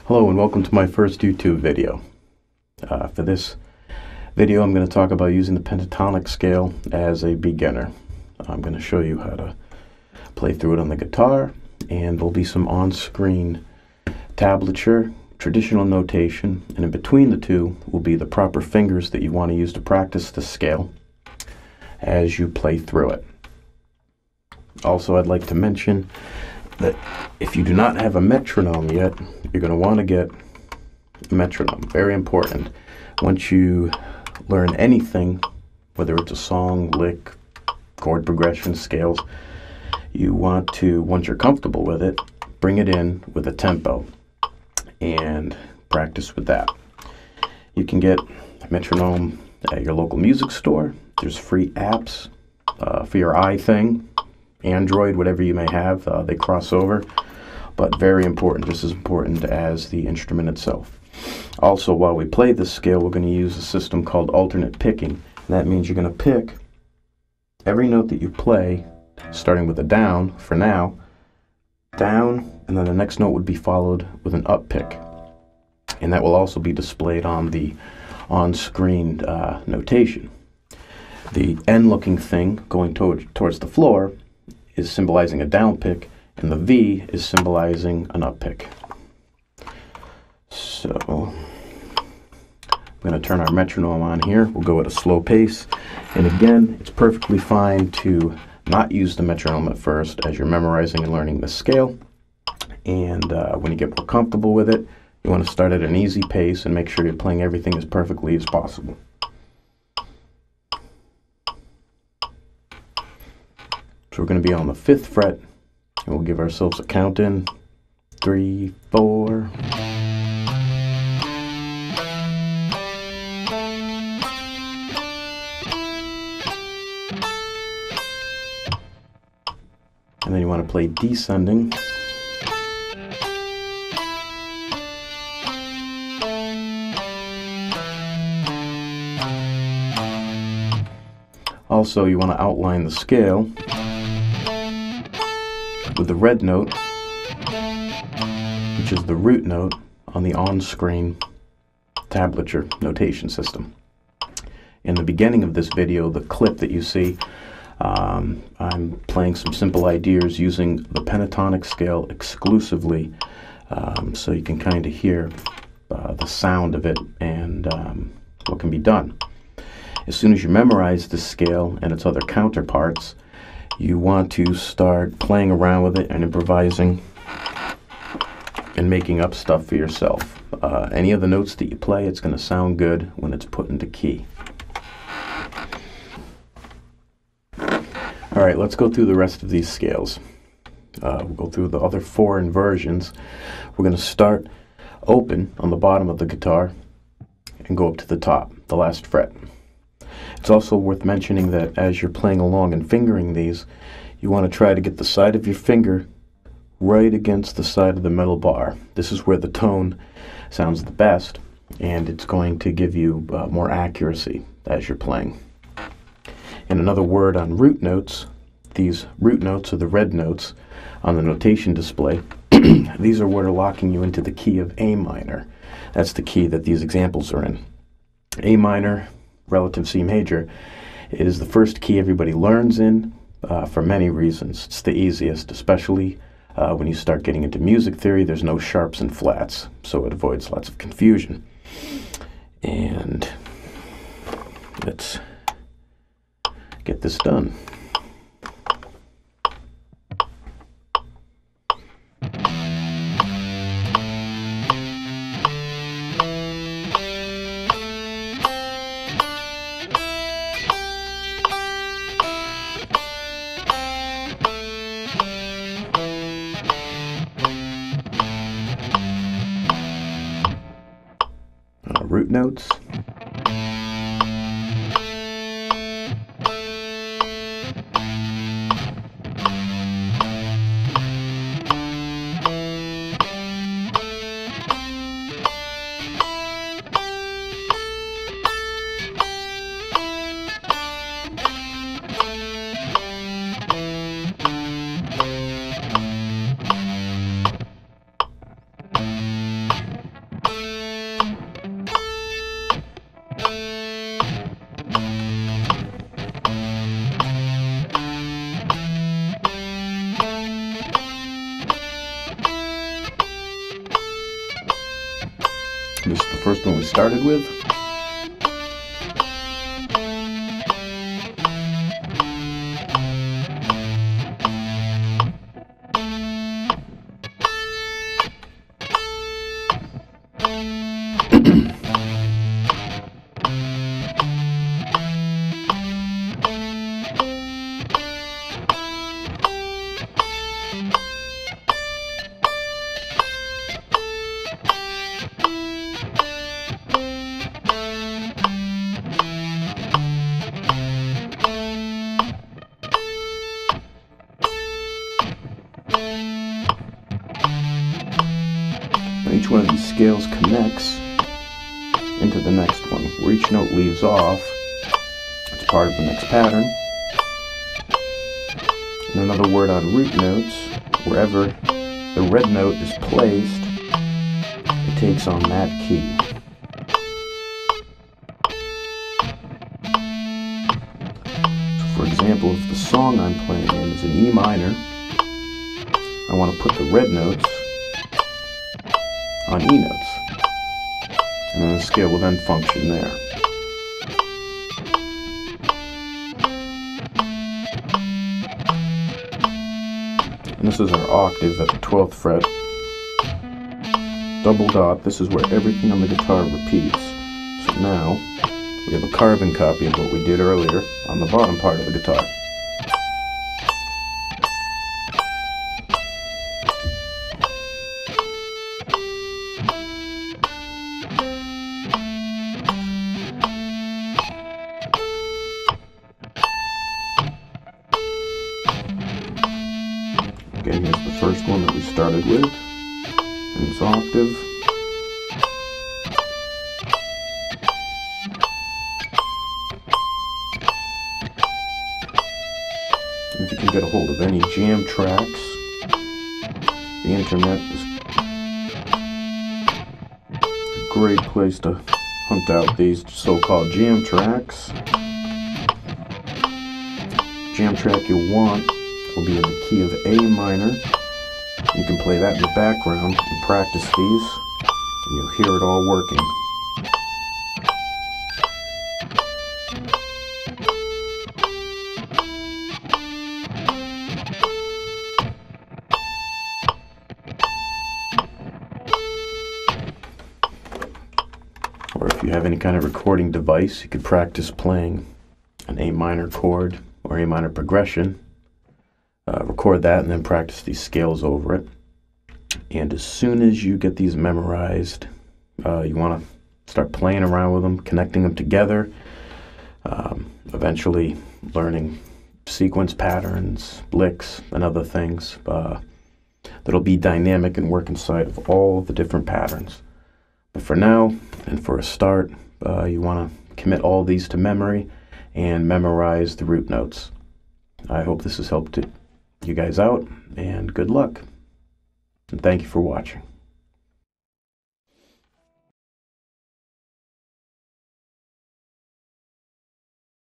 Hello and welcome to my first YouTube video. For this video I'm going to talk about using the pentatonic scale as a beginner. I'm going to show you how to play through it on the guitar, and there'll be some on-screen tablature, traditional notation, and in between the two will be the proper fingers that you want to use to practice the scale as you play through it. Also, I'd like to mention that if you do not have a metronome yet, you're going to want to get a metronome. Very important. Once you learn anything, whether it's a song, lick, chord progression, scales, you want to, once you're comfortable with it, bring it in with a tempo and practice with that. You can get a metronome at your local music store. There's free apps for your iThing, Android, whatever you may have. They cross over, but very important, just as important as the instrument itself. Also, while we play this scale, we're going to use a system called alternate picking. And that means you're going to pick every note that you play, starting with a down for now, down, and then the next note would be followed with an up pick. And that will also be displayed on the on-screen notation. The N-looking thing going towards the floor is symbolizing a down pick, and the V is symbolizing an up pick. So I'm going to turn our metronome on here. We'll go at a slow pace, and again, it's perfectly fine to not use the metronome at first as you're memorizing and learning the scale, and when you get more comfortable with it, you want to start at an easy pace and make sure you're playing everything as perfectly as possible. So we're going to be on the 5th fret, and we'll give ourselves a count in 3, 4. And then you want to play descending. Also, you want to outline the scale with the red note, which is the root note on the on-screen tablature notation system. In the beginning of this video, the clip that you see, I'm playing some simple ideas using the pentatonic scale exclusively, so you can kind of hear the sound of it and what can be done. As soon as you memorize this scale and its other counterparts, you want to start playing around with it and improvising and making up stuff for yourself. Any of the notes that you play, it's going to sound good when it's put into key. Alright, let's go through the rest of these scales. We'll go through the other 4 inversions. We're going to start open on the bottom of the guitar and go up to the top, the last fret. It's also worth mentioning that as you're playing along and fingering these, you want to try to get the side of your finger right against the side of the metal bar. This is where the tone sounds the best, and it's going to give you more accuracy as you're playing. And another word on root notes, these root notes are the red notes on the notation display. These are what are locking you into the key of A minor. That's the key that these examples are in. A minor, relative C major, is the first key everybody learns in for many reasons. It's the easiest, especially when you start getting into music theory. There's no sharps and flats, so it avoids lots of confusion. And let's get this done. Root notes. started with. Each one of these scales connects into the next one. Where each note leaves off, it's part of the next pattern. And another word on root notes, wherever the red note is placed, it takes on that key. So for example, if the song I'm playing in is in E minor, I want to put the red notes on E notes, and then the scale will then function there. And this is our octave at the 12th fret. Double dot, this is where everything on the guitar repeats. So now, we have a carbon copy of what we did earlier on the bottom part of the guitar. Again, here's the first one that we started with, and it's octave. And if you can get a hold of any jam tracks, the internet is a great place to hunt out these so-called jam tracks. Jam track you want will be in the key of A minor. You can play that in the background and practice these, and you'll hear it all working. Or if you have any kind of recording device, you could practice playing an A minor chord or A minor progression. Record that and then practice these scales over it. And as soon as you get these memorized, you want to start playing around with them, connecting them together, eventually learning sequence patterns, licks, and other things that'll be dynamic and work inside of all the different patterns. But for now, and for a start, you want to commit all these to memory and memorize the root notes. I hope this has helped you guys out, and good luck. And thank you for watching.